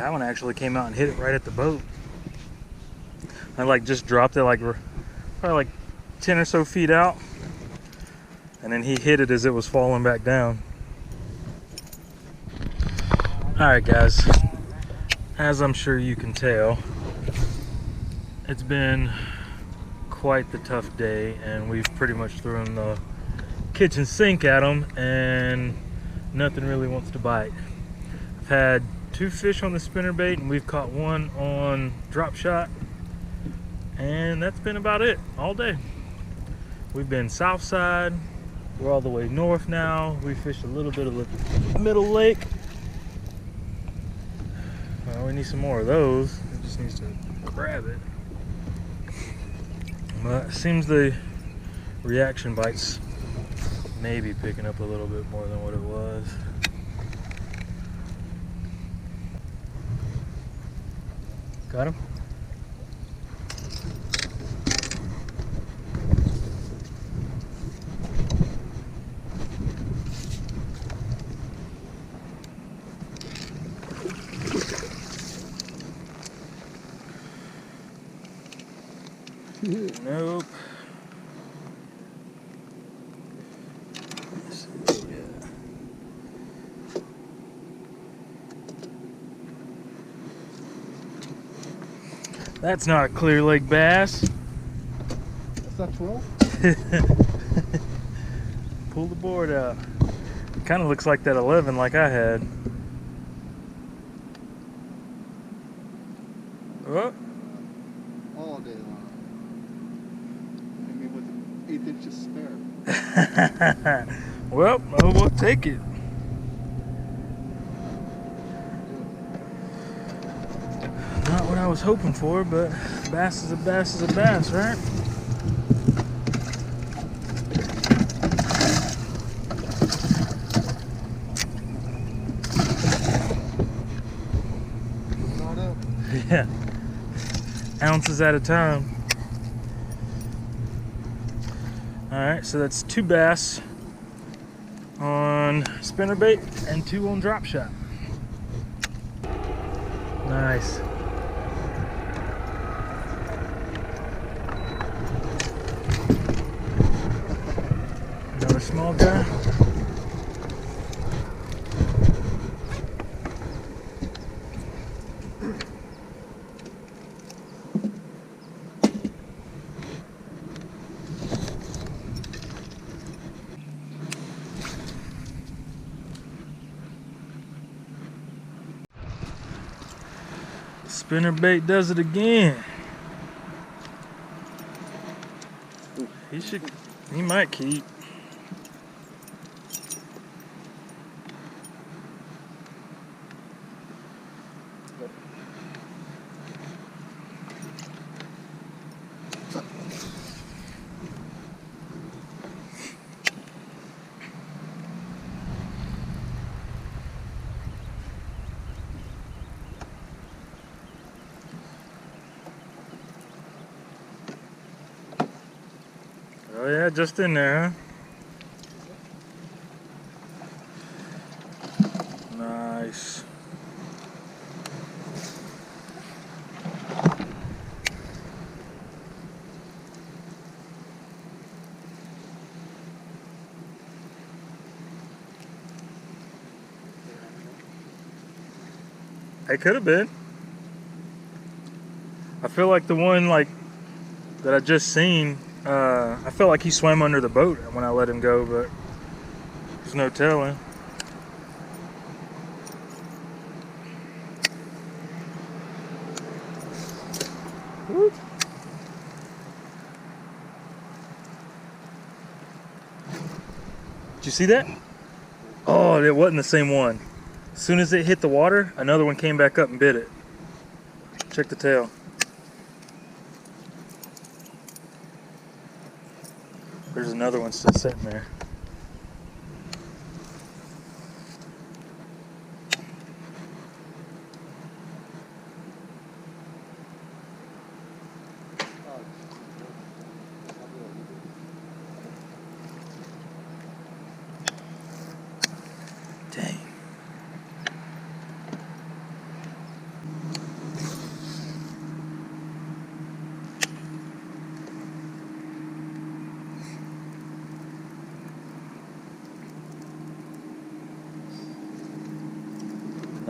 That one actually came out and hit it right at the boat. I like just dropped it like probably like 10 or so feet out, and then he hit it as it was falling back down. Alright guys, as I'm sure you can tell, it's been quite the tough day, and we've pretty much thrown the kitchen sink at them and nothing really wants to bite. I've had 2 fish on the spinnerbait and we've caught 1 on drop shot, and that's been about it all day. We've been south side, we're all the way north now. We fished a little bit of the middle lake. Well, we need some more of those. It just needs to grab it. But it seems the reaction bites may be picking up a little bit more than what it was. Got him? Nope. That's not a clear lake bass. That's not 12? Pull the board out. Kind of looks like that 11 like I had. Oh. All day long. I mean, with 1/8 inches spare. Well, we'll take it. Not what I was hoping for, but bass is a bass is a bass, right? Not up. Yeah. Ounces at a time. Alright, so that's 2 bass on spinnerbait and 2 on drop shot. Nice. Another small guy. Spinnerbait does it again. He might keep. Oh yeah, just in there, huh? Nice. It could have been. I feel like the one that I just seen, I felt like he swam under the boat when I let him go, but there's no telling. Woo. Did you see that? Oh, it wasn't the same one. As soon as it hit the water, another one came back up and bit it. Check the tail. There's another one still sitting there.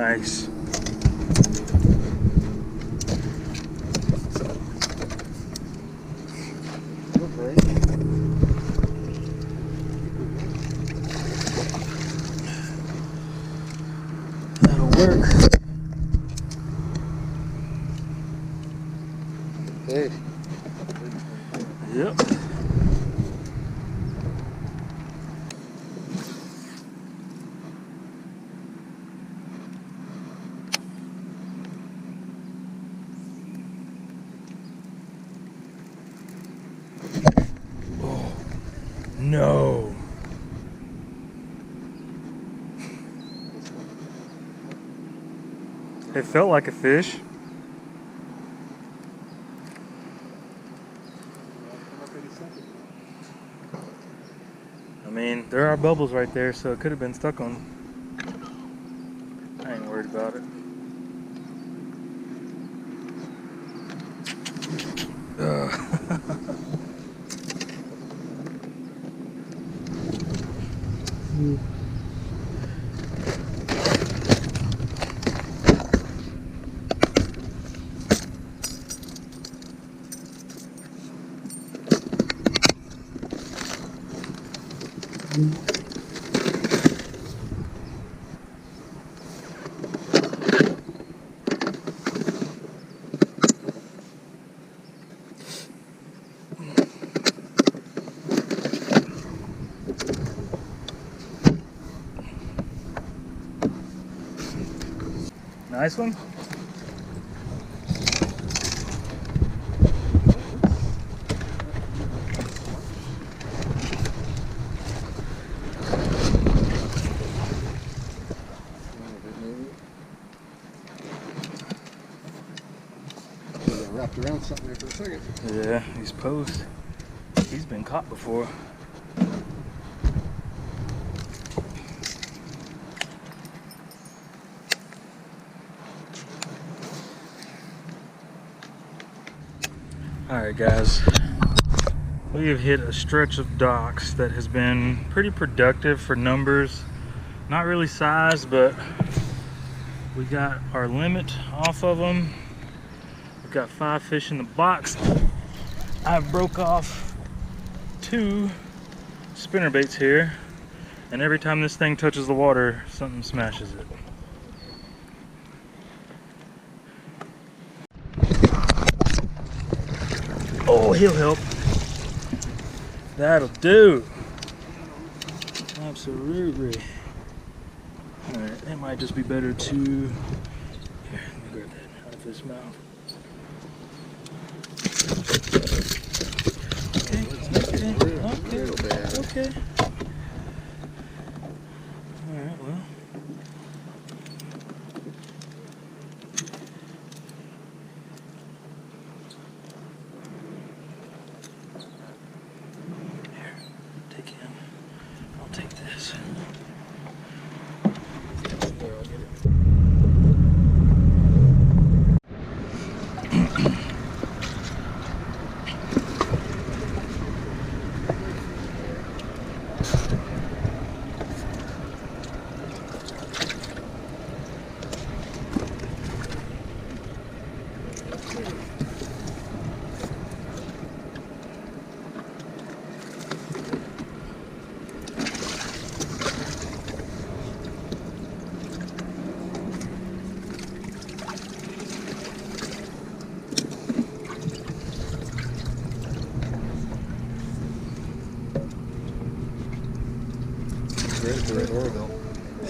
Nice. You're great. That'll work. Hey. Yep. Oh, no. It felt like a fish. I mean, there are bubbles right there, so it could have been stuck on. I ain't worried about it. Nice one. Wrapped around something there for a second. Yeah, he's posed. He's been caught before. Alright guys, we have hit a stretch of docks that has been pretty productive for numbers. Not really size, but we got our limit off of them. We've got 5 fish in the box. I broke off 2 spinner baits here, and every time this thing touches the water, something smashes it. Oh, he'll help. That'll do. Absolutely. Alright, it might just be better to... Here, let me grab that out of his mouth. Okay. Alright, well. Here, take him. I'll take this. Here, I'll get it. Ready for that Orville.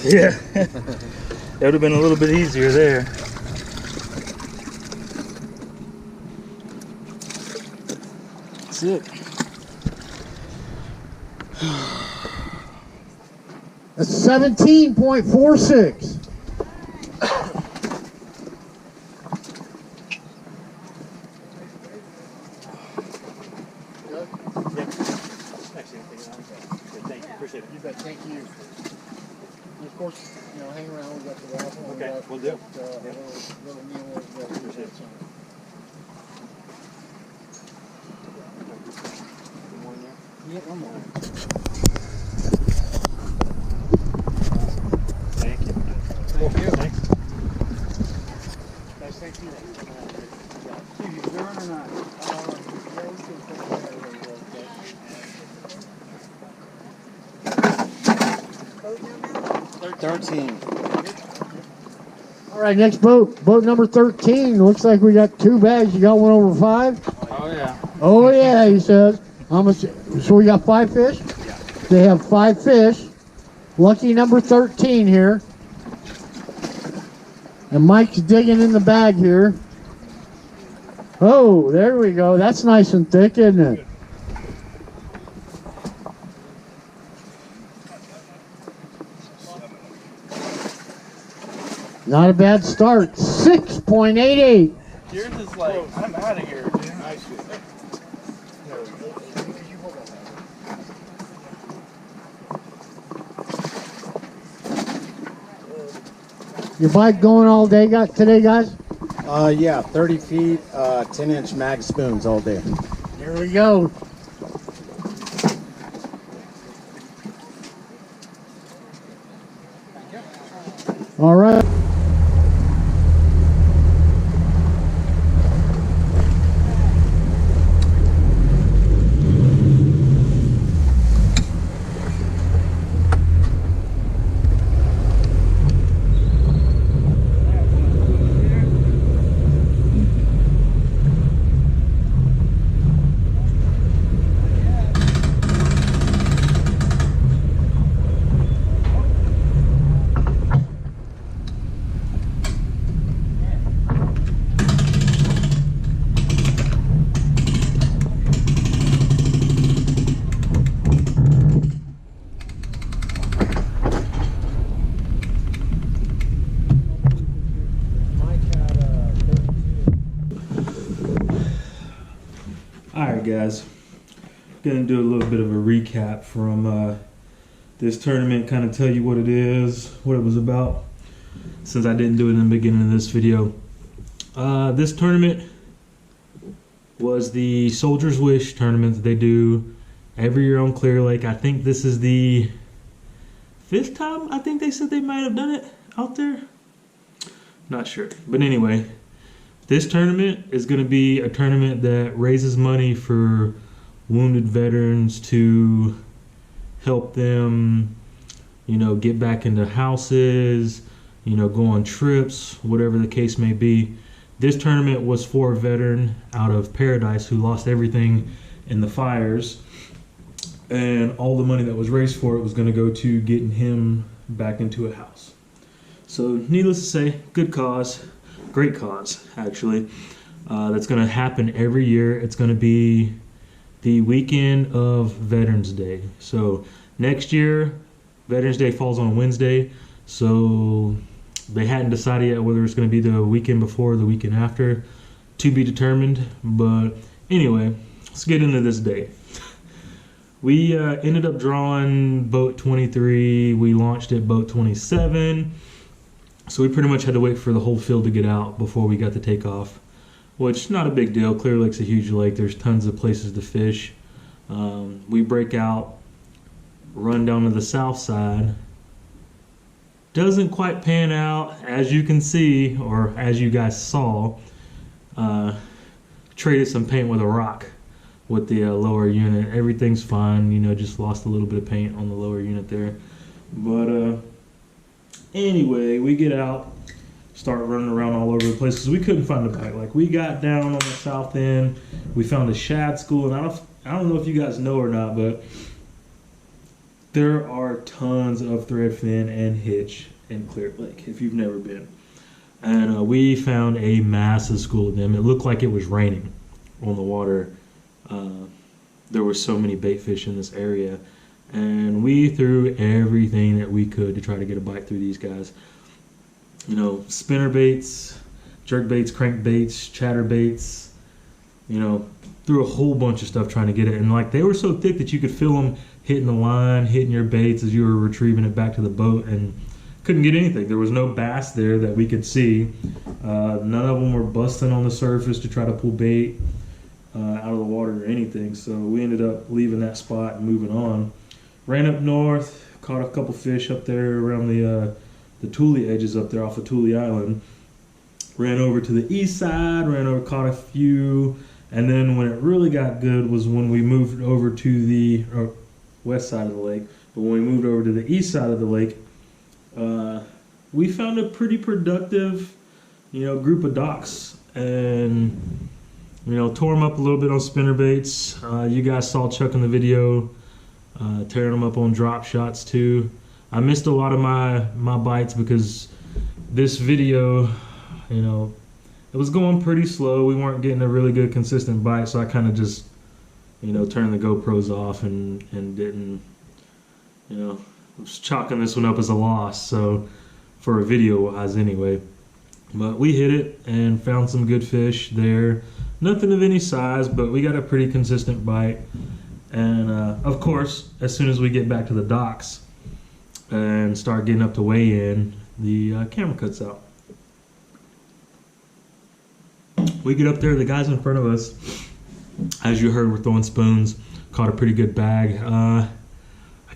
Yeah. That would have been a little bit easier there. That's it. A 17.46. Appreciate it. You bet. Thank you. And of course, you know, hang around. We got the raffle. Okay, We got, we'll do. little meal over there. Appreciate it. Yeah, one more. Thank you. Thank you. Thanks. 13. All right, next boat. Boat number 13. Looks like we got 2 bags. You got one over 5? Oh, yeah. Oh, yeah, he says. How much? So we got 5 fish? Yeah. They have 5 fish. Lucky number 13 here. And Mike's digging in the bag here. Oh, there we go. That's nice and thick, isn't it? Not a bad start. 6.88. Yours is like, I'm out of here, dude. Nice. Your bite going all day today, guys? Yeah, 30 feet, 10-inch mag spoons all day. Here we go. All right. Alright guys, gonna do a little bit of a recap from this tournament, kind of tell you what it is, what it was about, since I didn't do it in the beginning of this video. This tournament was the Soldier's Wish tournament that they do every year on Clear Lake. I think this is the 5th time I think they said they might have done it out there. Not sure, but anyway. This tournament is going to be a tournament that raises money for wounded veterans to help them, you know, get back into houses, you know, go on trips, whatever the case may be. This tournament was for a veteran out of Paradise who lost everything in the fires, and all the money that was raised for it was going to go to getting him back into a house. So needless to say, good cause. Great cause, actually. That's going to happen every year. It's going to be the weekend of Veterans Day. So next year, Veterans Day falls on a Wednesday. So they hadn't decided yet whether it's going to be the weekend before or the weekend after. To be determined. But anyway, let's get into this day. We ended up drawing boat 23. We launched at boat 27. So we pretty much had to wait for the whole field to get out before we got to take off, which not a big deal. Clear Lake's a huge lake. There's tons of places to fish. We break out, run down to the south side. Doesn't quite pan out, as you can see, or as you guys saw. Traded some paint with a rock with the lower unit. Everything's fine, you know, just lost a little bit of paint on the lower unit there. But anyway, we get out, start running around all over the place because we couldn't find a bite. Like, we got down on the south end, we found a shad school, and I don't know if you guys know or not, but there are tons of threadfin and hitch in Clear Lake if you've never been. And we found a massive school of them. It looked like it was raining on the water. There were so many bait fish in this area. And we threw everything that we could to try to get a bite through these guys. You know, spinner baits, jerk baits, crank baits, chatter baits. You know, threw a whole bunch of stuff trying to get it. And like, they were so thick that you could feel them hitting the line, hitting your baits as you were retrieving it back to the boat, and couldn't get anything. There was no bass there that we could see. None of them were busting on the surface to try to pull bait out of the water or anything. So we ended up leaving that spot and moving on. Ran up north, caught a couple fish up there around the Thule edges up there off of Thule Island. Ran over to the east side, caught a few, and then when it really got good was when we moved over to the west side of the lake. But when we moved over to the east side of the lake, we found a pretty productive, group of docks, and tore them up a little bit on spinner baits. You guys saw Chuck in the video tearing them up on drop shots too. I missed a lot of my bites because this video, it was going pretty slow. We weren't getting a really good consistent bite, so I kind of just, turned the GoPros off and didn't, was chalking this one up as a loss. So for a video wise anyway. But we hit it and found some good fish there. Nothing of any size, but we got a pretty consistent bite. And of course, as soon as we get back to the docks and start getting up to weigh in, the camera cuts out. We get up there, the guys in front of us, as you heard, we're throwing spoons, caught a pretty good bag. I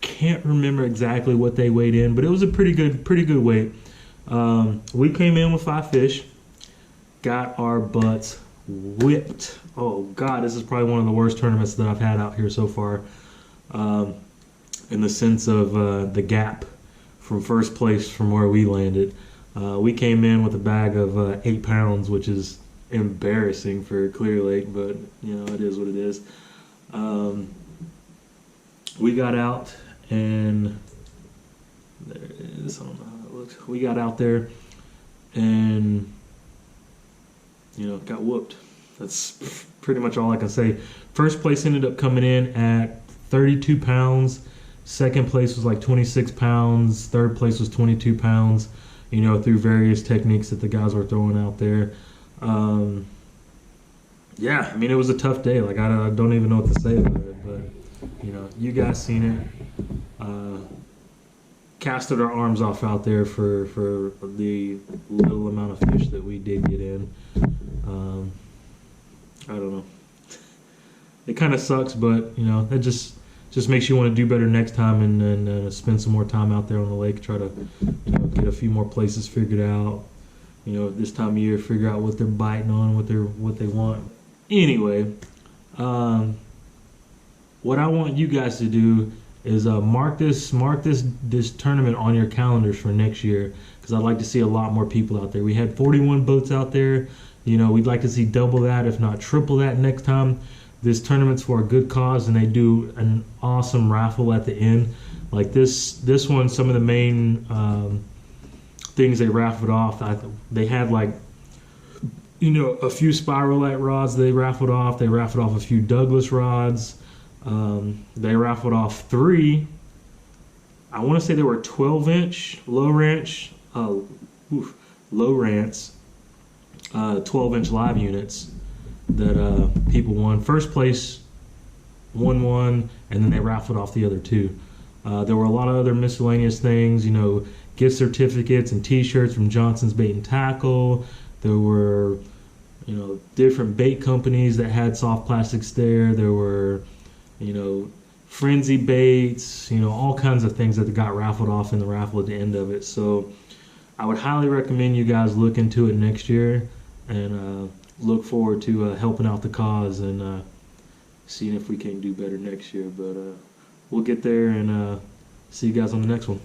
can't remember exactly what they weighed in, but it was a pretty good weight. We came in with 5 fish, got our butts whipped. Oh God, this is probably one of the worst tournaments that I've had out here so far, in the sense of the gap from first place from where we landed. We came in with a bag of 8 pounds, which is embarrassing for Clear Lake, but it is what it is. We got out, and there it is. I don't know how it looks. We got out there and got whooped. That's pretty much all I can say. First place ended up coming in at 32 pounds. Second place was like 26 pounds. Third place was 22 pounds, through various techniques that the guys were throwing out there. Yeah, I mean, it was a tough day. Like, I don't even know what to say about it, but, you guys seen it. Casted our arms off out there for the little amount of fish that we did get in. I don't know. It kind of sucks, but, it just makes you want to do better next time and spend some more time out there on the lake, try to, get a few more places figured out. This time of year, figure out what they're biting on, what they want. Anyway, what I want you guys to do is mark this tournament on your calendars for next year, because I'd like to see a lot more people out there. We had 41 boats out there. We'd like to see double that, if not triple that next time. This tournament's for a good cause, and they do an awesome raffle at the end. Like this one, some of the main things they raffled off, they had like, a few Spiralite rods they raffled off. They raffled off a few Douglas rods. They raffled off 3, I want to say they were 12-inch low ranch 12-inch live units that people won. First place won one, and then they raffled off the other 2. There were a lot of other miscellaneous things, gift certificates and t-shirts from Johnson's Bait and Tackle. There were, different bait companies that had soft plastics there. There were, frenzy baits, all kinds of things that got raffled off in the raffle at the end of it. So I would highly recommend you guys look into it next year and look forward to helping out the cause and seeing if we can do better next year. But we'll get there and see you guys on the next one.